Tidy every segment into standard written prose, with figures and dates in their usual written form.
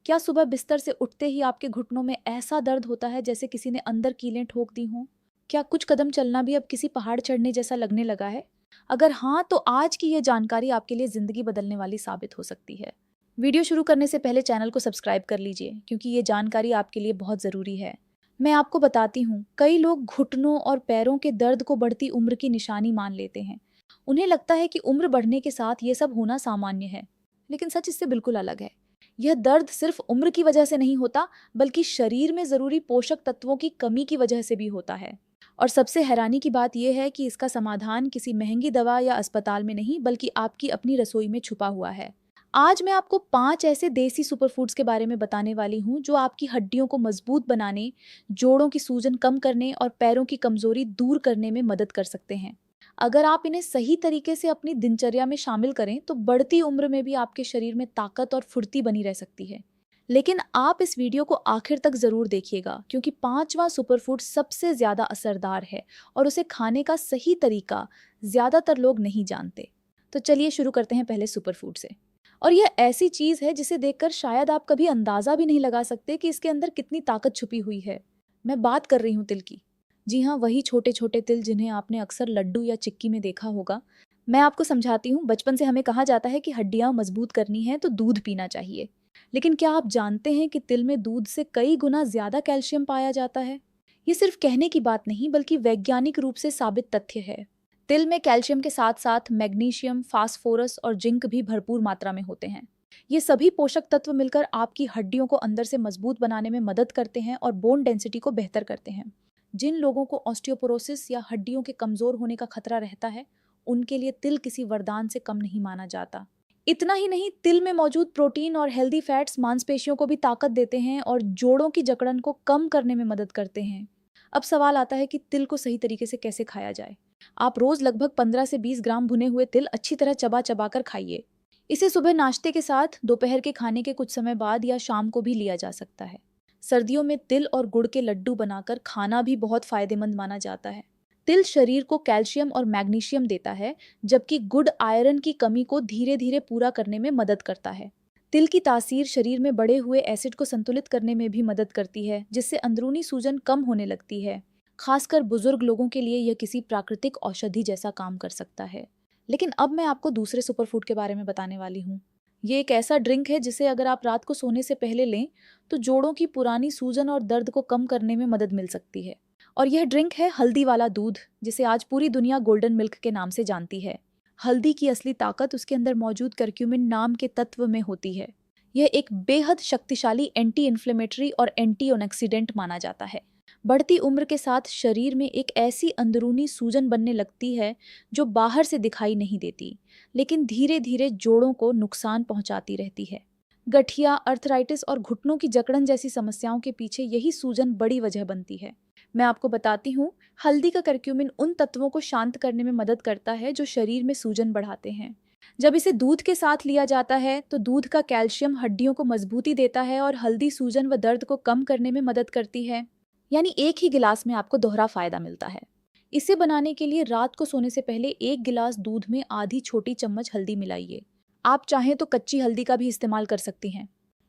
क्या सुबह बिस्तर से उठते ही आपके घुटनों में ऐसा दर्द होता है जैसे किसी ने अंदर कीलें ठोक दी हों? क्या कुछ कदम चलना भी अब किसी पहाड़ चढ़ने जैसा लगने लगा है? अगर हाँ, तो आज की ये जानकारी आपके लिए ज़िंदगी बदलने वाली साबित हो सकती है। वीडियो शुरू करने से पहले चैनल को सब्सक्राइब कर लीजिए क्योंकि ये जानकारी आपके लिए बहुत ज़रूरी है। मैं आपको बताती हूँ, कई लोग घुटनों और पैरों के दर्द को बढ़ती उम्र की निशानी मान लेते हैं। उन्हें लगता है कि उम्र बढ़ने के साथ ये सब होना सामान्य है, लेकिन सच इससे बिल्कुल अलग है। यह दर्द सिर्फ उम्र की वजह से नहीं होता, बल्कि शरीर में ज़रूरी पोषक तत्वों की कमी की वजह से भी होता है। और सबसे हैरानी की बात यह है कि इसका समाधान किसी महंगी दवा या अस्पताल में नहीं, बल्कि आपकी अपनी रसोई में छुपा हुआ है। आज मैं आपको 5 ऐसे देसी सुपरफूड्स के बारे में बताने वाली हूँ जो आपकी हड्डियों को मजबूत बनाने, जोड़ों की सूजन कम करने और पैरों की कमजोरी दूर करने में मदद कर सकते हैं। अगर आप इन्हें सही तरीके से अपनी दिनचर्या में शामिल करें तो बढ़ती उम्र में भी आपके शरीर में ताकत और फुर्ती बनी रह सकती है। लेकिन आप इस वीडियो को आखिर तक जरूर देखिएगा क्योंकि 5वां सुपरफूड सबसे ज्यादा असरदार है और उसे खाने का सही तरीका ज्यादातर लोग नहीं जानते। तो चलिए शुरू करते हैं पहले सुपरफूड से। और यह ऐसी चीज है जिसे देखकर शायद आप कभी अंदाजा भी नहीं लगा सकते कि इसके अंदर कितनी ताकत छुपी हुई है। मैं बात कर रही हूँ तिल की। जी हाँ, वही छोटे छोटे तिल जिन्हें आपने अक्सर लड्डू या चिक्की में देखा होगा। मैं आपको समझाती हूँ, बचपन से हमें कहा जाता है कि हड्डियां मजबूत करनी है तो दूध पीना चाहिए। लेकिन क्या आप जानते हैं कि तिल में दूध से कई गुना ज्यादा कैल्शियम पाया जाता है? ये सिर्फ कहने की बात नहीं, बल्कि वैज्ञानिक रूप से साबित तथ्य है। तिल में कैल्शियम के साथ साथ मैग्नीशियम, फास्फोरस और जिंक भी भरपूर मात्रा में होते हैं। ये सभी पोषक तत्व मिलकर आपकी हड्डियों को अंदर से मजबूत बनाने में मदद करते हैं और बोन डेंसिटी को बेहतर करते हैं। जिन लोगों को ऑस्टियोपोरोसिस या हड्डियों के कमजोर होने का खतरा रहता है, उनके लिए तिल किसी वरदान से कम नहीं माना जाता। इतना ही नहीं, तिल में मौजूद प्रोटीन और हेल्दी फैट्स मांसपेशियों को भी ताकत देते हैं और जोड़ों की जकड़न को कम करने में मदद करते हैं। अब सवाल आता है कि तिल को सही तरीके से कैसे खाया जाए। आप रोज लगभग 15 से 20 ग्राम भुने हुए तिल अच्छी तरह चबा चबा कर खाइए। इसे सुबह नाश्ते के साथ, दोपहर के खाने के कुछ समय बाद या शाम को भी लिया जा सकता है। सर्दियों में तिल और गुड़ के लड्डू बनाकर खाना भी बहुत फायदेमंद माना जाता है। तिल शरीर को कैल्शियम और मैग्नीशियम देता है, जबकि गुड़ आयरन की कमी को धीरे धीरे पूरा करने में मदद करता है। तिल की तासीर शरीर में बढ़े हुए एसिड को संतुलित करने में भी मदद करती है, जिससे अंदरूनी सूजन कम होने लगती है। खासकर बुजुर्ग लोगों के लिए यह किसी प्राकृतिक औषधि जैसा काम कर सकता है। लेकिन अब मैं आपको दूसरे सुपरफूड के बारे में बताने वाली हूँ। ये एक ऐसा ड्रिंक है जिसे अगर आप रात को सोने से पहले लें तो जोड़ों की पुरानी सूजन और दर्द को कम करने में मदद मिल सकती है। और यह ड्रिंक है हल्दी वाला दूध, जिसे आज पूरी दुनिया गोल्डन मिल्क के नाम से जानती है। हल्दी की असली ताकत उसके अंदर मौजूद करक्यूमिन नाम के तत्व में होती है। यह एक बेहद शक्तिशाली एंटी इन्फ्लेमेटरी और एंटी ऑक्सीडेंट माना जाता है। बढ़ती उम्र के साथ शरीर में एक ऐसी अंदरूनी सूजन बनने लगती है जो बाहर से दिखाई नहीं देती, लेकिन धीरे धीरे जोड़ों को नुकसान पहुंचाती रहती है। गठिया, अर्थराइटिस और घुटनों की जकड़न जैसी समस्याओं के पीछे यही सूजन बड़ी वजह बनती है। मैं आपको बताती हूँ, हल्दी का करक्यूमिन उन तत्वों को शांत करने में मदद करता है जो शरीर में सूजन बढ़ाते हैं। जब इसे दूध के साथ लिया जाता है तो दूध का कैल्शियम हड्डियों को मजबूती देता है और हल्दी सूजन व दर्द को कम करने में मदद करती है। यानी एक ही गिलास में आपको दोहरा फायदा मिलता है। इसे बनाने के लिए रात को सोने से पहले 1 गिलास दूध में आधी छोटी चम्मच हल्दी मिलाइए। आप चाहें तो कच्ची हल्दी का भी इस्तेमाल कर सकती हैं।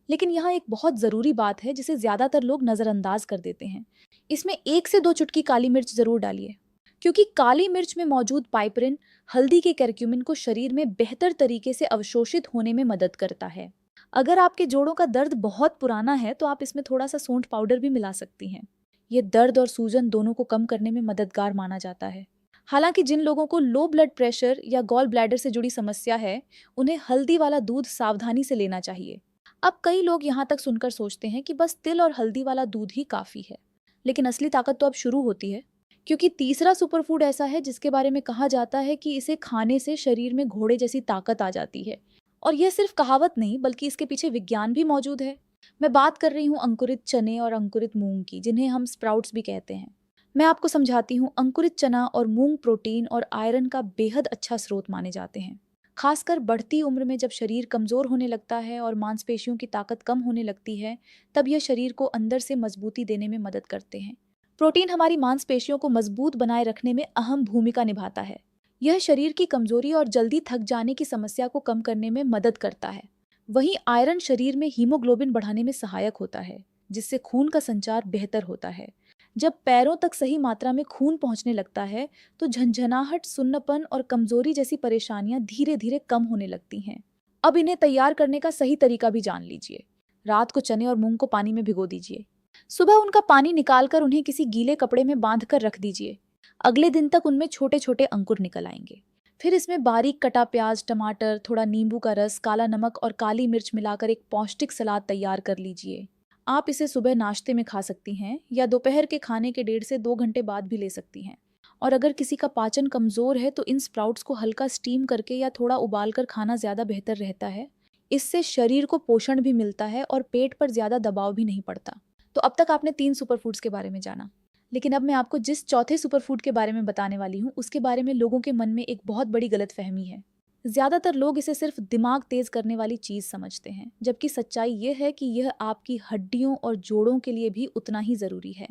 लेकिन यहाँ एक बहुत ज़रूरी बात है जिसे ज़्यादातर लोग नज़रअंदाज कर देते हैं। इसमें 1 से 2 चुटकी काली मिर्च ज़रूर डालिए, क्योंकि काली मिर्च में मौजूद पाइपरिन हल्दी के करक्यूमिन को शरीर में बेहतर तरीके से अवशोषित होने में मदद करता है। अगर आपके जोड़ों का दर्द बहुत पुराना है तो आप इसमें थोड़ा सा सौंठ पाउडर भी मिला सकती हैं। ये दर्द और सूजन दोनों को कम करने में मददगार माना जाता है। हालांकि जिन लोगों को लो ब्लड प्रेशर या गॉल ब्लैडर से जुड़ी समस्या है, उन्हें हल्दी वाला दूध सावधानी से लेना चाहिए। अब कई लोग यहाँ तक सुनकर सोचते हैं कि बस तिल और हल्दी वाला दूध ही काफ़ी है, लेकिन असली ताकत तो अब शुरू होती है, क्योंकि तीसरा सुपरफूड ऐसा है जिसके बारे में कहा जाता है कि इसे खाने से शरीर में घोड़े जैसी ताकत आ जाती है। और यह सिर्फ कहावत नहीं, बल्कि इसके पीछे विज्ञान भी मौजूद है। मैं बात कर रही हूँ अंकुरित चने और अंकुरित मूंग की, जिन्हें हम स्प्राउट्स भी कहते हैं। मैं आपको समझाती हूँ, अंकुरित चना और मूंग प्रोटीन और आयरन का बेहद अच्छा स्रोत माने जाते हैं। खासकर बढ़ती उम्र में जब शरीर कमज़ोर होने लगता है और मांसपेशियों की ताकत कम होने लगती है, तब यह शरीर को अंदर से मजबूती देने में मदद करते हैं। प्रोटीन हमारी मांसपेशियों को मजबूत बनाए रखने में अहम भूमिका निभाता है। यह शरीर की कमजोरी और जल्दी थक जाने की समस्या को कम करने में मदद करता है। वहीं आयरन शरीर में हीमोग्लोबिन बढ़ाने में सहायक होता है, जिससे खून का संचार बेहतर होता है। जब पैरों तक सही मात्रा में खून पहुंचने लगता है तो झंझनाहट, सुन्नपन और कमजोरी जैसी परेशानियां धीरे धीरे कम होने लगती हैं। अब इन्हें तैयार करने का सही तरीका भी जान लीजिए। रात को चने और मूंग को पानी में भिगो दीजिए। सुबह उनका पानी निकालकर उन्हें किसी गीले कपड़े में बांधकर रख दीजिए। अगले दिन तक उनमें छोटे छोटे अंकुर निकल आएंगे। फिर इसमें बारीक कटा प्याज, टमाटर, थोड़ा नींबू का रस, काला नमक और काली मिर्च मिलाकर एक पौष्टिक सलाद तैयार कर लीजिए। आप इसे सुबह नाश्ते में खा सकती हैं या दोपहर के खाने के 1.5 से 2 घंटे बाद भी ले सकती हैं। और अगर किसी का पाचन कमजोर है तो इन स्प्राउट्स को हल्का स्टीम करके या थोड़ा उबाल कर खाना ज्यादा बेहतर रहता है। इससे शरीर को पोषण भी मिलता है और पेट पर ज्यादा दबाव भी नहीं पड़ता। तो अब तक आपने 3 सुपरफूड्स के बारे में जाना, लेकिन अब मैं आपको जिस चौथे सुपरफूड के बारे में बताने वाली हूँ उसके बारे में लोगों के मन में एक बहुत बड़ी गलतफहमी है। ज्यादातर लोग इसे सिर्फ दिमाग तेज करने वाली चीज समझते हैं, जबकि सच्चाई ये है कि यह आपकी हड्डियों और जोड़ों के लिए भी उतना ही जरूरी है।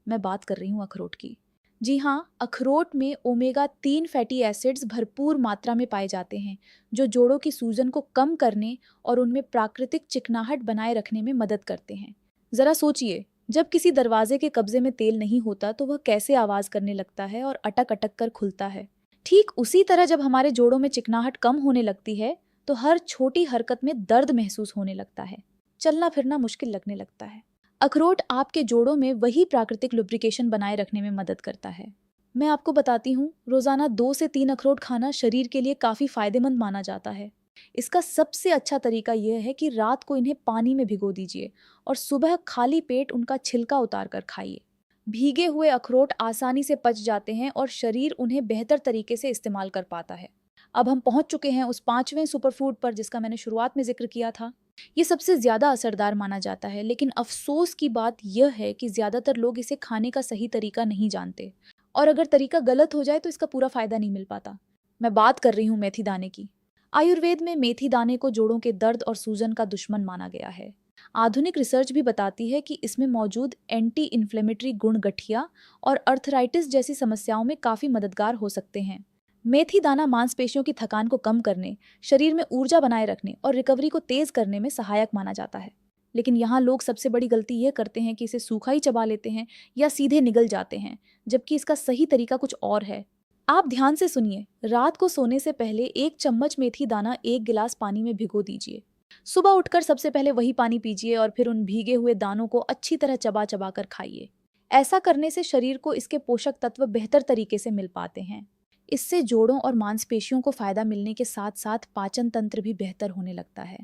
मैं बात कर रही हूँ अखरोट की। जी हाँ, अखरोट में ओमेगा 3 फैटी एसिड्स भरपूर मात्रा में पाए जाते हैं, जो जोड़ों की सूजन को कम करने और उनमें प्राकृतिक चिकनाहट बनाए रखने में मदद करते हैं। जरा सोचिए, जब किसी दरवाजे के कब्जे में तेल नहीं होता तो वह कैसे आवाज करने लगता है और अटक अटक कर खुलता है। ठीक उसी तरह जब हमारे जोड़ों में चिकनाहट कम होने लगती है तो हर छोटी हरकत में दर्द महसूस होने लगता है, चलना फिरना मुश्किल लगने लगता है। अखरोट आपके जोड़ों में वही प्राकृतिक लुब्रिकेशन बनाए रखने में मदद करता है। मैं आपको बताती हूँ, रोजाना 2 से 3 अखरोट खाना शरीर के लिए काफी फायदेमंद माना जाता है। इसका सबसे अच्छा तरीका यह है कि रात को इन्हें पानी में भिगो दीजिए और सुबह खाली पेट उनका छिलका उतार कर खाइए। भीगे हुए अखरोट आसानी से पच जाते हैं और शरीर उन्हें बेहतर तरीके से इस्तेमाल कर पाता है। अब हम पहुंच चुके हैं उस 5वें सुपरफूड पर जिसका मैंने शुरुआत में जिक्र किया था। ये सबसे ज्यादा असरदार माना जाता है, लेकिन अफसोस की बात यह है कि ज्यादातर लोग इसे खाने का सही तरीका नहीं जानते, और अगर तरीका गलत हो जाए तो इसका पूरा फायदा नहीं मिल पाता। मैं बात कर रही हूँ मेथी दाने की। आयुर्वेद में मेथी दाने को जोड़ों के दर्द और सूजन का दुश्मन माना गया है। आधुनिक रिसर्च भी बताती है कि इसमें मौजूद एंटी इन्फ्लेमेटरी गुण गठिया और अर्थराइटिस जैसी समस्याओं में काफी मददगार हो सकते हैं। मेथी दाना मांसपेशियों की थकान को कम करने, शरीर में ऊर्जा बनाए रखने और रिकवरी को तेज करने में सहायक माना जाता है। लेकिन यहाँ लोग सबसे बड़ी गलती यह करते हैं कि इसे सूखा ही चबा लेते हैं या सीधे निगल जाते हैं, जबकि इसका सही तरीका कुछ और है। आप ध्यान से सुनिए। रात को सोने से पहले 1 चम्मच मेथी दाना 1 गिलास पानी में भिगो दीजिए। सुबह उठकर सबसे पहले वही पानी पीजिए और फिर उन भीगे हुए दानों को अच्छी तरह चबा चबा कर खाइए। ऐसा करने से शरीर को इसके पोषक तत्व बेहतर तरीके से मिल पाते हैं। इससे जोड़ों और मांसपेशियों को फायदा मिलने के साथ साथ पाचन तंत्र भी बेहतर होने लगता है।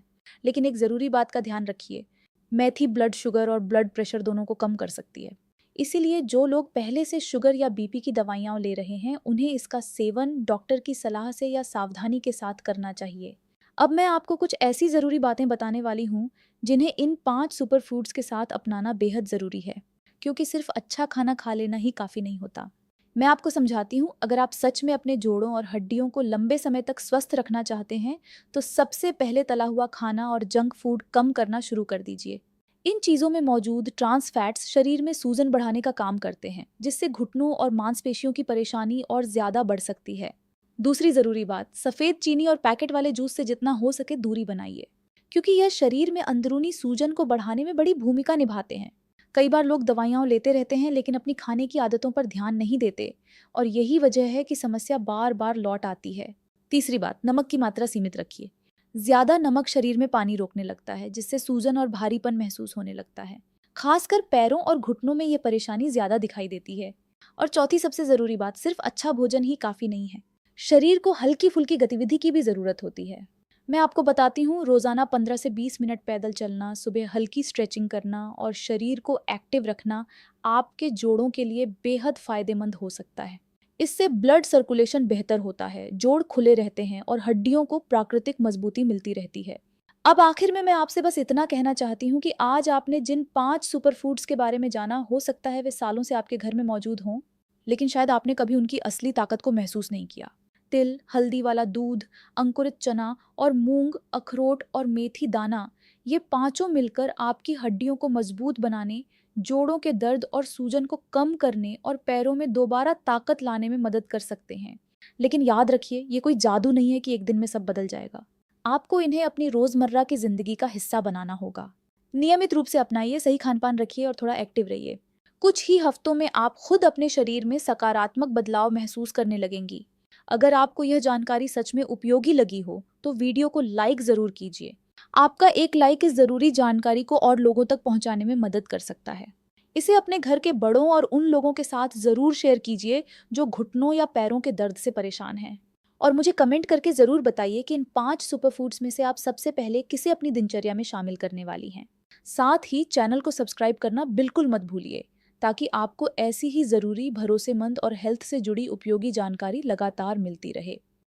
लेकिन एक जरूरी बात का ध्यान रखिए, मेथी ब्लड शुगर और ब्लड प्रेशर दोनों को कम कर सकती है। इसीलिए जो लोग पहले से शुगर या बीपी की दवाइयाँ ले रहे हैं उन्हें इसका सेवन डॉक्टर की सलाह से या सावधानी के साथ करना चाहिए। अब मैं आपको कुछ ऐसी ज़रूरी बातें बताने वाली हूँ जिन्हें इन 5 सुपरफूड्स के साथ अपनाना बेहद ज़रूरी है, क्योंकि सिर्फ अच्छा खाना खा लेना ही काफ़ी नहीं होता। मैं आपको समझाती हूँ। अगर आप सच में अपने जोड़ों और हड्डियों को लंबे समय तक स्वस्थ रखना चाहते हैं तो सबसे पहले तला हुआ खाना और जंक फूड कम करना शुरू कर दीजिए। इन चीज़ों में मौजूद ट्रांस फैट्स शरीर में सूजन बढ़ाने का काम करते हैं, जिससे घुटनों और मांसपेशियों की परेशानी और ज़्यादा बढ़ सकती है। दूसरी ज़रूरी बात, सफ़ेद चीनी और पैकेट वाले जूस से जितना हो सके दूरी बनाइए, क्योंकि यह शरीर में अंदरूनी सूजन को बढ़ाने में बड़ी भूमिका निभाते हैं। कई बार लोग दवाइयाँ लेते रहते हैं लेकिन अपनी खाने की आदतों पर ध्यान नहीं देते, और यही वजह है कि समस्या बार बार लौट आती है। तीसरी बात, नमक की मात्रा सीमित रखिए। ज्यादा नमक शरीर में पानी रोकने लगता है, जिससे सूजन और भारीपन महसूस होने लगता है। खासकर पैरों और घुटनों में यह परेशानी ज्यादा दिखाई देती है। और चौथी सबसे जरूरी बात, सिर्फ अच्छा भोजन ही काफी नहीं है, शरीर को हल्की फुल्की गतिविधि की भी जरूरत होती है। मैं आपको बताती हूँ, रोजाना 15 से 20 मिनट पैदल चलना, सुबह हल्की स्ट्रेचिंग करना और शरीर को एक्टिव रखना आपके जोड़ों के लिए बेहद फायदेमंद हो सकता है। इससे ब्लड सर्कुलेशन बेहतर होता है, जोड़ खुले रहते हैं और हड्डियों को प्राकृतिक मजबूती मिलती रहती है। अब आखिर में मैं आपसे बस इतना कहना चाहती हूँ कि आज आपने जिन 5 सुपरफूड्स के बारे में जाना, हो सकता है वे सालों से आपके घर में मौजूद हों, लेकिन शायद आपने कभी उनकी असली ताकत को महसूस नहीं किया। तिल, हल्दी वाला दूध, अंकुरित चना और मूंग, अखरोट और मेथी दाना, ये पांचों मिलकर आपकी हड्डियों को मजबूत बनाने, जोड़ों के दर्द और सूजन को कम करने और पैरों में दोबारा ताकत लाने में मदद कर सकते हैं। लेकिन याद रखिए, ये कोई जादू नहीं है कि एक दिन में सब बदल जाएगा। आपको इन्हें अपनी रोजमर्रा की जिंदगी का हिस्सा बनाना होगा। नियमित रूप से अपनाइए, सही खान-पान रखिए और थोड़ा एक्टिव रहिए। कुछ ही हफ्तों में आप खुद अपने शरीर में सकारात्मक बदलाव महसूस करने लगेंगी। अगर आपको यह जानकारी सच में उपयोगी लगी हो, तो वीडियो को लाइक ज़रूर कीजिए। आपका एक लाइक इस ज़रूरी जानकारी को और लोगों तक पहुंचाने में मदद कर सकता है। इसे अपने घर के बड़ों और उन लोगों के साथ ज़रूर शेयर कीजिए जो घुटनों या पैरों के दर्द से परेशान हैं। और मुझे कमेंट करके ज़रूर बताइए कि इन 5 सुपरफूड्स में से आप सबसे पहले किसे अपनी दिनचर्या में शामिल करने वाली हैं। साथ ही चैनल को सब्सक्राइब करना बिल्कुल मत भूलिए, ताकि आपको ऐसी ही ज़रूरी, भरोसेमंद और हेल्थ से जुड़ी उपयोगी जानकारी लगातार मिलती रहे।